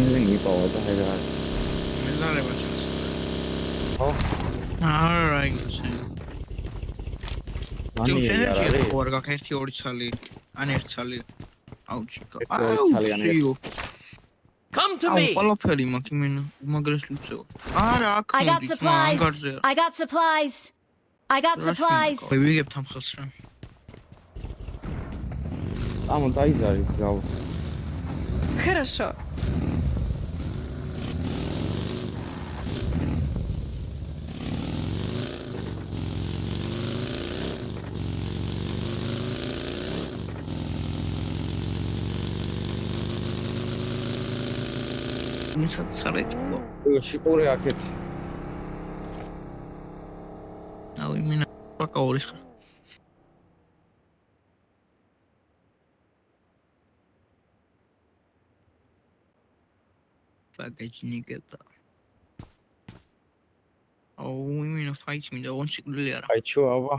ბენზინი იპოვა და ეგ არის. მეზარება ჩანს. ხო? არა, იგივე. მანი არ არის. ხო არ გაქვს 1-2 ცალი, ან 1 ცალი. აუჩი. Come to me. ყველაფერი მაქვს იმენა, უმაგრეს ლუცეო. არა, აქ I got supplies. ვიგებ თამხელს რა. ამო დაიზარი გავ. Хорошо. მისაც ხარეთო. შიყურე აქეთ. აუ იმენა პაკაური ხარ. Багажникета. აუ იმენა ფაიჩ მინდა ონ სიკვდილი არა. ფაიჩო აბა.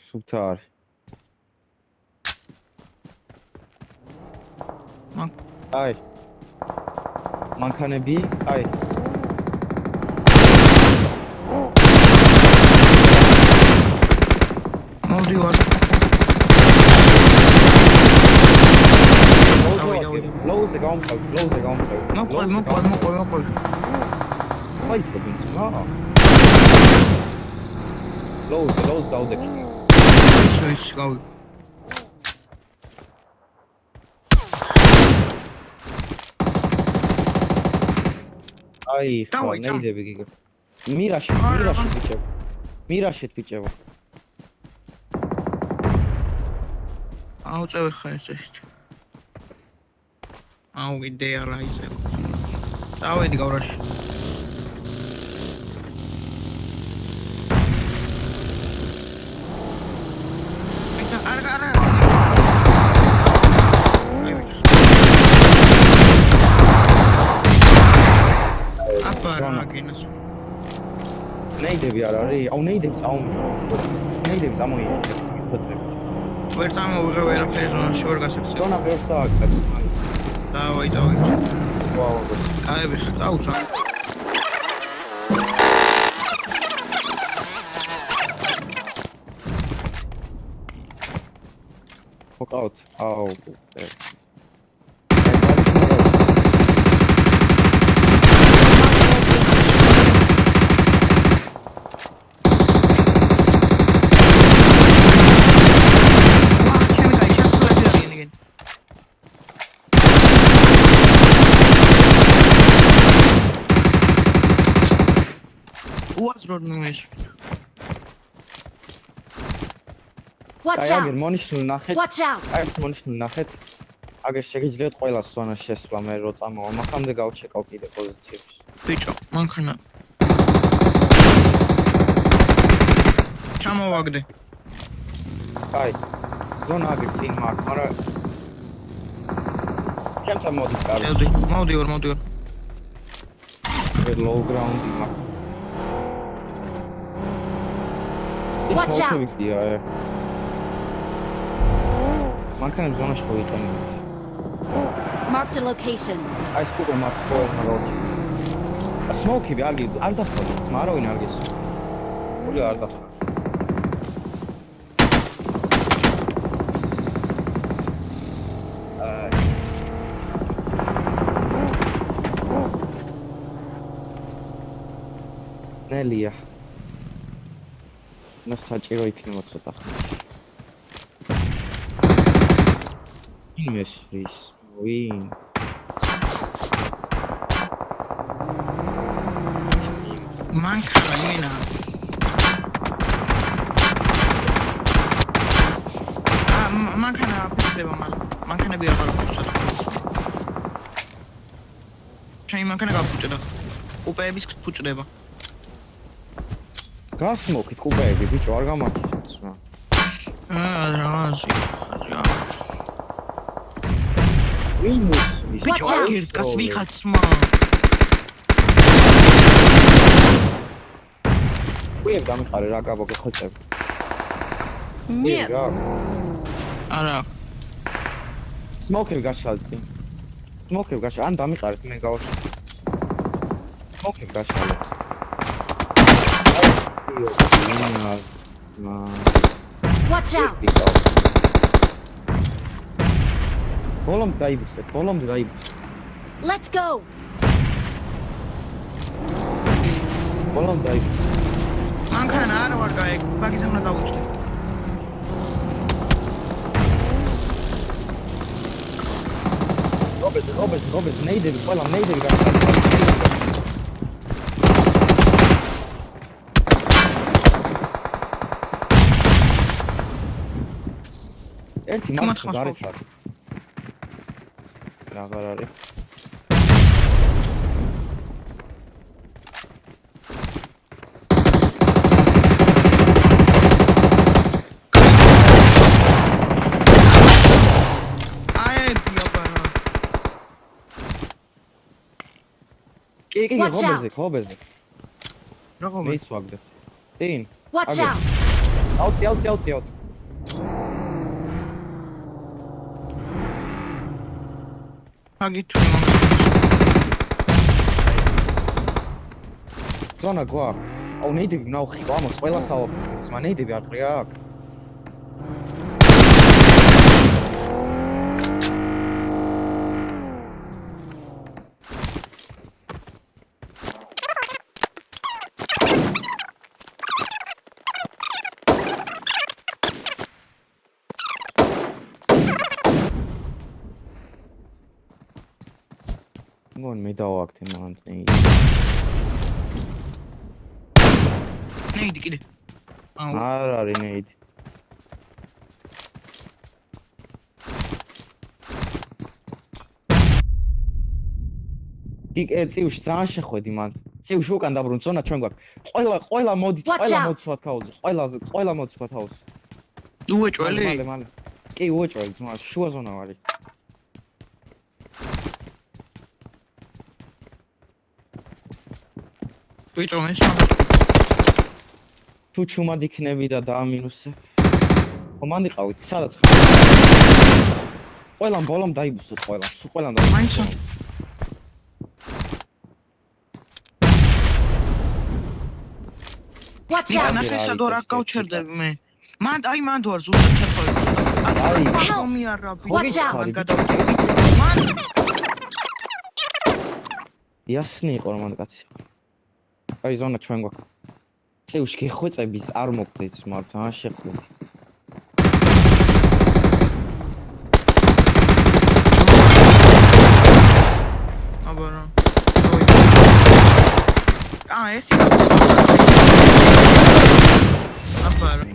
სუფთა არის. აი მანქანები აი მოვდივარ ლოუზე გამყავ მოყოლ აი თობინც რა ლოუზე დაუდექი ის გავი აი ხო ნეიდები გიგო მირაში ბიჭებო აუ წევი ხარ ეს აუ გიდე არა ისე დავედი გავრაში არა Ragines. ნეიდები არ არის? აუ ნეიდები წამოი. ხოცები. ვერ წამოვიღე ვერაფერი ზონაში ვერ გასაგზავნა. ზონა ვერც დააკეთე. დავაი. ვაუ. აები ხა დაუცა. მოკავთ. აუ. Watch აგერ out. მონიშნულ ნახეთ. Watch out. ეს მონიშნულ ნახეთ. აგერ შეგიძლიათ ყველა ზონას შესვლა მე რო წამოვა. მახამდე გავჩეკავ კიდე პოზიციებს. ბიჭო, მანქანა. ჩამოვაგდე. აი. ზონა აგერ წინ მაქვს, მაგრამ ჩემთან მოდი კარგი. მოვდივარ. ლოუ გრაუნდი მაქვს. Watch out. მანქანა ზონაში ხო იყენებთ. Marked a location. აი სკუპე მაქვს ხო მაგალითად. სმოქები არ დახვალ, მარავინ არ გესო. ორი არ დახვალ. ნელია. ნუ საჭირო იქნება ცოტა ხანში. ინვესტრის ვინ? მანქანა იმენა. მანქანა ფიქრდება მაგრამ მანქანები არ გაქვს. ჩემი მანქანა გაფუჭდა. კუპეების ფუჭდება. გასმოქით კუპეები ბიჭო არ გამარჯვებს რა. რაზი. ვინმის ბიჭო აგერ გასვიხაცმა. ვიებ გამიხარე რა გაბო გეხოცები. Нет. არა. Smoke-ები გაშალეთ. Smoke-ები გაშალეთ. ან დამიყარეთ მე გავაშ. Smoke-ები გაშალეთ. Watch out! ბოლომდე დაიბუსეთ. Let's go! ბოლომდე დაიბუსეთ. მანქანა არ ვარ გაიგ, ბაგიზე უნდა დავუჭდე. რობეს, ნეიდები, ყველა ნეიდები გაშალეთ. ერთი მარცხი გარეთ არის. აღარ არის. კი, Watch out. ხობეზე. როგორ მეც ვაგდე. დინ. Watch Okay. out! აუცი. აგითუ ზონა გვაქვს. აუ ნეიდები ნახი, ამას ყველა საუბრობს, მაგრამ ნეიდები არ ყრია აქ. მგონი მე დავაქვს მან ნეიდი. ნეიდი კიდე. აუ არ არის ნეიდი. წივში ძალიან შეხვედი მან. წივში უკან დაბრუნ ზონა ჩვენ გვაქვს. ყველა მოდი, Watch ყველა out. მოდი სხვა თაულზე. ყველა მოდი სხვა თაულზე. უეჭველი. მალე. კი უეჭველი ძმა, შუა ზონა არის. ვიჭო მე თუ ჩუმად იქნები და დაამინუსე. კომანდი ყავით, სადაც ხარ? ყველამ ბოლომ დაიბუსეთ ყველა. სულ ყველამ მაინც Watch ნიკა out! ნახე სადო რა გავჩერდები მე. მან ვარ ზუსტად ჩერხოლი. აი, შომი არა Watch out. მან იასნი იყო რომ კაცი. აი ზონა ჩვენ გვაქვს. წევში გეხვეწების არ მოგდეთ, მაგრამ არ შეხვდით. აბარა. ეს აბარა.